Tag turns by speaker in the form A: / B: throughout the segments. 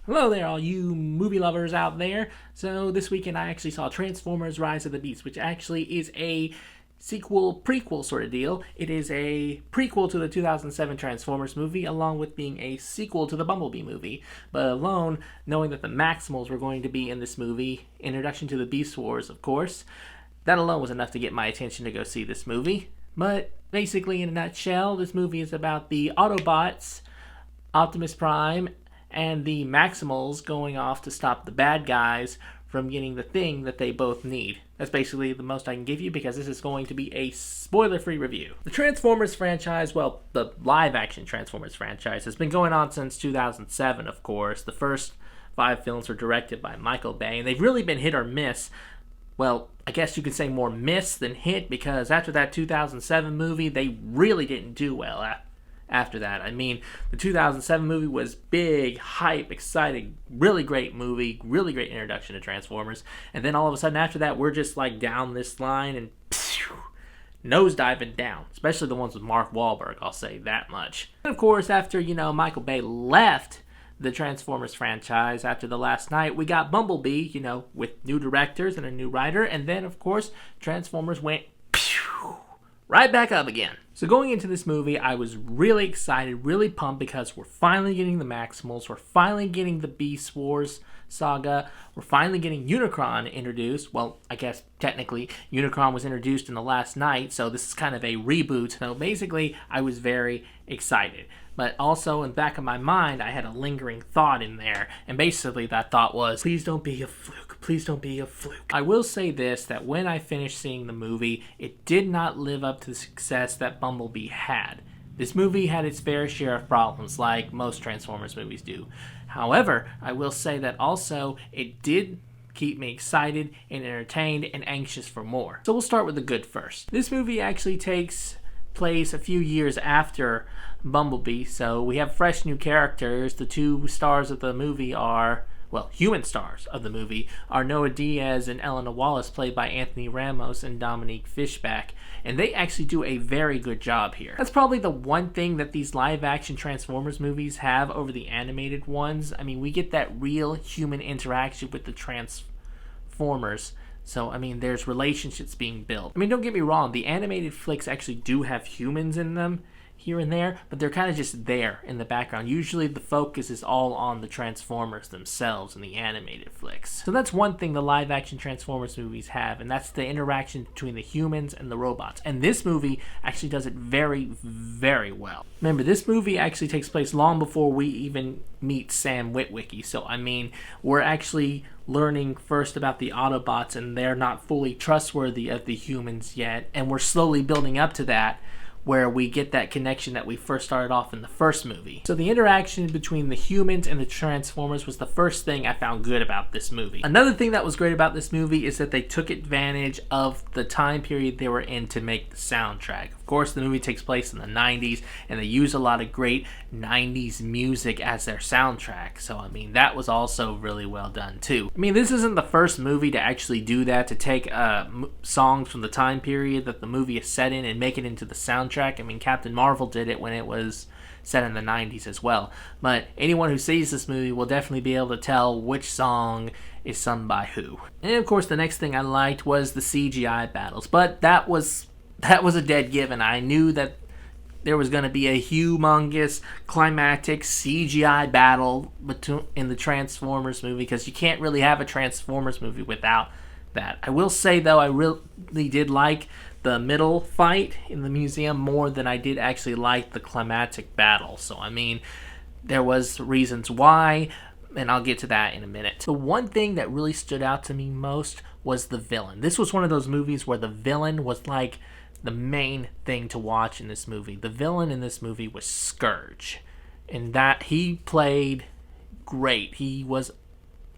A: Hello there, all you movie lovers out there. So this weekend I actually saw Transformers Rise of the Beast, which actually is a sequel prequel sort of deal. It is a prequel to the 2007 Transformers movie, along with being a sequel to the Bumblebee movie. But alone, knowing that the Maximals were going to be in this movie, introduction to the Beast Wars, of course, that alone was enough to get my attention to go see this movie. But basically, in a nutshell, this movie is about the Autobots, Optimus Prime, and the Maximals going off to stop the bad guys from getting the thing that they both need. That's basically the most I can give you because this is going to be a spoiler-free review. The Transformers franchise, well, the live-action Transformers franchise, has been going on since 2007, of course. The first 5 films were directed by Michael Bay, and they've really been hit or miss. Well, I guess you could say more miss than hit, because after that 2007 movie, they really didn't do well after that. I mean, the 2007 movie was big, hype, exciting, really great movie, really great introduction to Transformers. And then all of a sudden after that, we're just like down this line and nose diving down, especially the ones with Mark Wahlberg, I'll say that much. And of course, after, Michael Bay left the Transformers franchise after The Last Knight, we got Bumblebee, with new directors and a new writer. And then, of course, Transformers went right back up again. So going into this movie, I was really excited, really pumped, because we're finally getting the Maximals, we're finally getting the Beast Wars saga, we're finally getting Unicron introduced. Well, I guess technically Unicron was introduced in The Last Knight, so this is kind of a reboot. So basically, I was very excited. But also, in the back of my mind, I had a lingering thought in there. And basically, that thought was, please don't be a fluke. Please don't be a fluke. I will say this, that when I finished seeing the movie, it did not live up to the success that Bumblebee had. This movie had its fair share of problems, like most Transformers movies do. However, I will say that also, it did keep me excited and entertained and anxious for more. So we'll start with the good first. This movie actually takes place a few years after Bumblebee, so we have fresh new characters. The 2 stars of the movie are, well, human stars of the movie are Noah Diaz and Eleanor Wallace, played by Anthony Ramos and Dominique Fishback, and they actually do a very good job here. That's probably the one thing that these live-action Transformers movies have over the animated ones. I mean, we get that real human interaction with the Transformers. So, I mean, there's relationships being built. I mean, don't get me wrong, the animated flicks actually do have humans in them here and there, but they're kind of just there in the background. Usually the focus is all on the Transformers themselves in the animated flicks. So that's one thing the live-action Transformers movies have, and that's the interaction between the humans and the robots. And this movie actually does it very, very well. Remember, this movie actually takes place long before we even meet Sam Witwicky. So, I mean, we're actually learning first about the Autobots, and they're not fully trustworthy of the humans yet, and we're slowly building up to that, where we get that connection that we first started off in the first movie. So the interaction between the humans and the Transformers was the first thing I found good about this movie. Another thing that was great about this movie is that they took advantage of the time period they were in to make the soundtrack. Of course, the movie takes place in the 90s, and they use a lot of great 90s music as their soundtrack. So, I mean, that was also really well done, too. I mean, this isn't the first movie to actually do that, to take songs from the time period that the movie is set in and make it into the soundtrack. I mean, Captain Marvel did it when it was set in the 90s as well. But anyone who sees this movie will definitely be able to tell which song is sung by who. And, of course, the next thing I liked was the CGI battles. But that was a dead given. I knew that there was going to be a humongous climactic CGI battle in the Transformers movie, because you can't really have a Transformers movie without that. I will say, though, I really did like the middle fight in the museum more than I did actually like the climactic battle. So, I mean, there was reasons why, and I'll get to that in a minute. The one thing that really stood out to me most was the villain. This was one of those movies where the villain was like the main thing to watch in this movie. The villain in this movie was Scourge, and that he played great. He was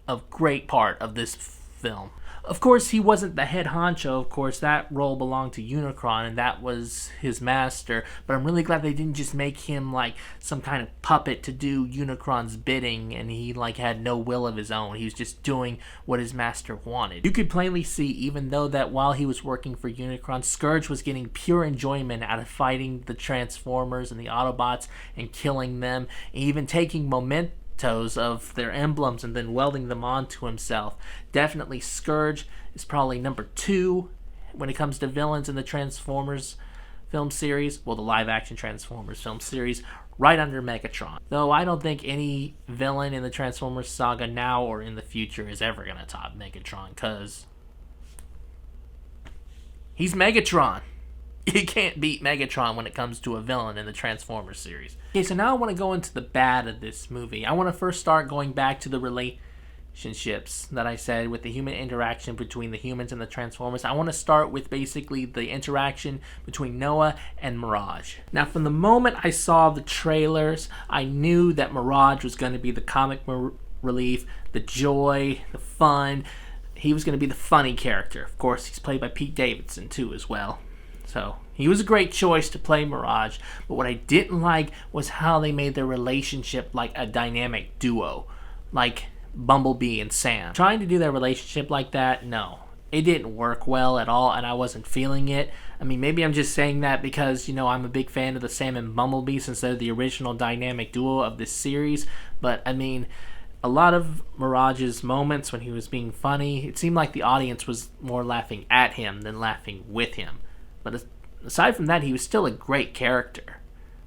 A: a great part of this film. Of course, he wasn't the head honcho. Of course, that role belonged to Unicron, and that was his master. But I'm really glad they didn't just make him like some kind of puppet to do Unicron's bidding, and he like had no will of his own. He was just doing what his master wanted. You could plainly see, even though that while he was working for Unicron, Scourge was getting pure enjoyment out of fighting the Transformers and the Autobots and killing them, and even taking mementos of their emblems and then welding them onto himself. Definitely Scourge is probably number 2 when it comes to villains in the Transformers film series. Well, the live-action Transformers film series, right under Megatron. Though I don't think any villain in the Transformers saga now or in the future is ever going to top Megatron, because he's Megatron. You can't beat Megatron when it comes to a villain in the Transformers series. Okay, so now I want to go into the bad of this movie. I want to first start going back to the relationships that I said with the human interaction between the humans and the Transformers. I want to start with basically the interaction between Noah and Mirage. Now, from the moment I saw the trailers, I knew that Mirage was going to be the comic relief, the joy, the fun. He was going to be the funny character. Of course, he's played by Pete Davidson too as well. So he was a great choice to play Mirage, but what I didn't like was how they made their relationship like a dynamic duo, like Bumblebee and Sam. Trying to do their relationship like that, no. It didn't work well at all, and I wasn't feeling it. I mean, maybe I'm just saying that because, you know, I'm a big fan of the Sam and Bumblebee since they're the original dynamic duo of this series, but I mean, a lot of Mirage's moments when he was being funny, it seemed like the audience was more laughing at him than laughing with him. But aside from that, he was still a great character.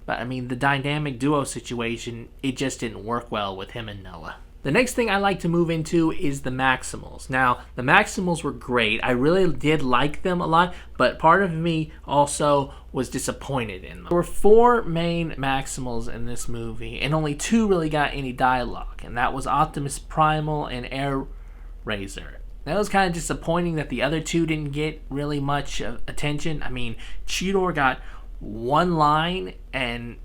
A: But, I mean, the dynamic duo situation, it just didn't work well with him and Noah. The next thing I like to move into is the Maximals. Now, the Maximals were great. I really did like them a lot, but part of me also was disappointed in them. There were 4 main Maximals in this movie, and only 2 really got any dialogue, and that was Optimus Primal and Air Razor. That was kind of disappointing that the other 2 didn't get really much attention. I mean, Cheetor got 1 line, and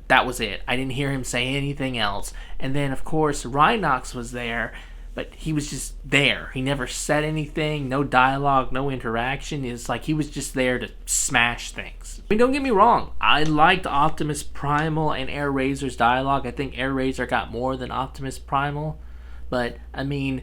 A: that was it. I didn't hear him say anything else. And then, of course, Rhinox was there, but he was just there. He never said anything, no dialogue, no interaction. It's like he was just there to smash things. I mean, don't get me wrong. I liked Optimus Primal and Air Razor's dialogue. I think Air Razor got more than Optimus Primal. But, I mean,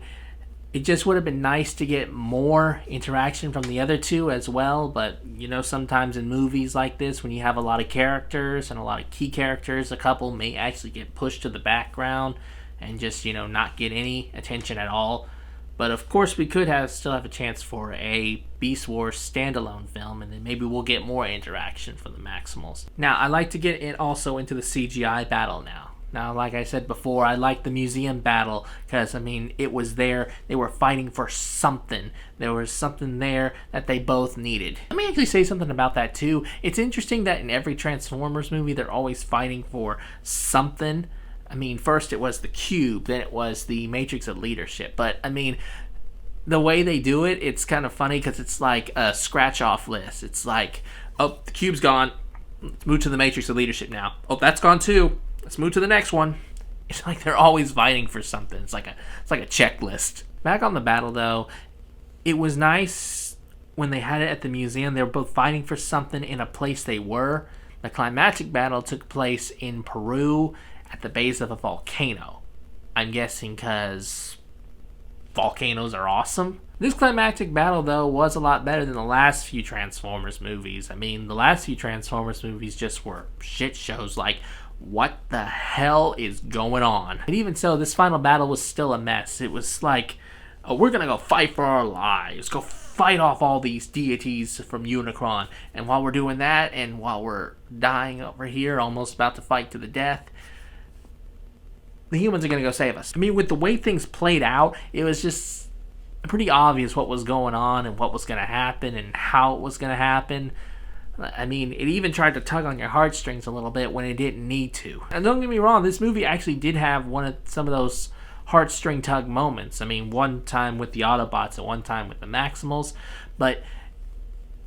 A: it just would have been nice to get more interaction from the other 2 as well, but, you know, sometimes in movies like this, when you have a lot of characters and a lot of key characters, a couple may actually get pushed to the background and just, you know, not get any attention at all. But, of course, we could still have a chance for a Beast Wars standalone film, and then maybe we'll get more interaction from the Maximals. Now, I like to get it also into the CGI battle now. Now, like I said before, I like the museum battle because, I mean, it was there. They were fighting for something. There was something there that they both needed. Let me actually say something about that, too. It's interesting that in every Transformers movie, they're always fighting for something. I mean, first it was the cube, then it was the Matrix of Leadership. But, I mean, the way they do it, it's kind of funny because it's like a scratch-off list. It's like, oh, the cube's gone. Let's move to the Matrix of Leadership now. Oh, that's gone, too. Let's move to the next one. It's like they're always fighting for something. It's like a checklist. Back on the battle, though, it was nice when they had it at the museum. They were both fighting for something in a place they were. The climactic battle took place in Peru at the base of a volcano. I'm guessing because volcanoes are awesome. This climactic battle, though, was a lot better than the last few Transformers movies. I mean, the last few Transformers movies just were shit shows like, what the hell is going on? And even so, this final battle was still a mess. It was like, oh, we're gonna go fight for our lives. Go fight off all these deities from Unicron. And while we're doing that, and while we're dying over here, almost about to fight to the death, the humans are gonna go save us. I mean, with the way things played out, it was just pretty obvious what was going on and what was gonna happen and how it was gonna happen. I mean, it even tried to tug on your heartstrings a little bit when it didn't need to. And don't get me wrong, this movie actually did have some of those heartstring tug moments. I mean, one time with the Autobots and one time with the Maximals, but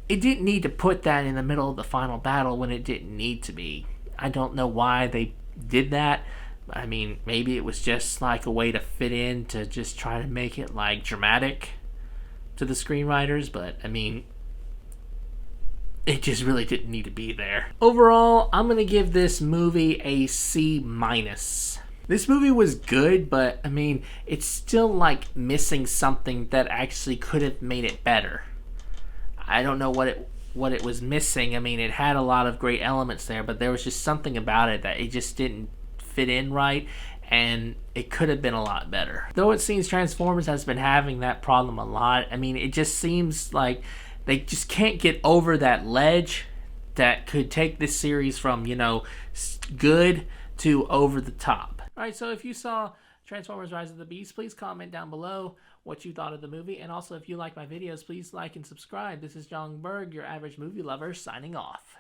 A: it didn't need to put that in the middle of the final battle when it didn't need to be. I don't know why they did that. I mean, maybe it was just like a way to fit in to just try to make it like dramatic to the screenwriters, but I mean, it just really didn't need to be there. Overall, I'm going to give this movie a C-. This movie was good, but, I mean, it's still, like, missing something that actually could have made it better. I don't know what it was missing. I mean, it had a lot of great elements there, but there was just something about it that it just didn't fit in right. and it could have been a lot better. Though it seems Transformers has been having that problem a lot, I mean, it just seems like they just can't get over that ledge that could take this series from, you know, good to over the top. Alright, so if you saw Transformers Rise of the Beast, please comment down below what you thought of the movie. And also, if you like my videos, please like and subscribe. This is John Berg, your average movie lover, signing off.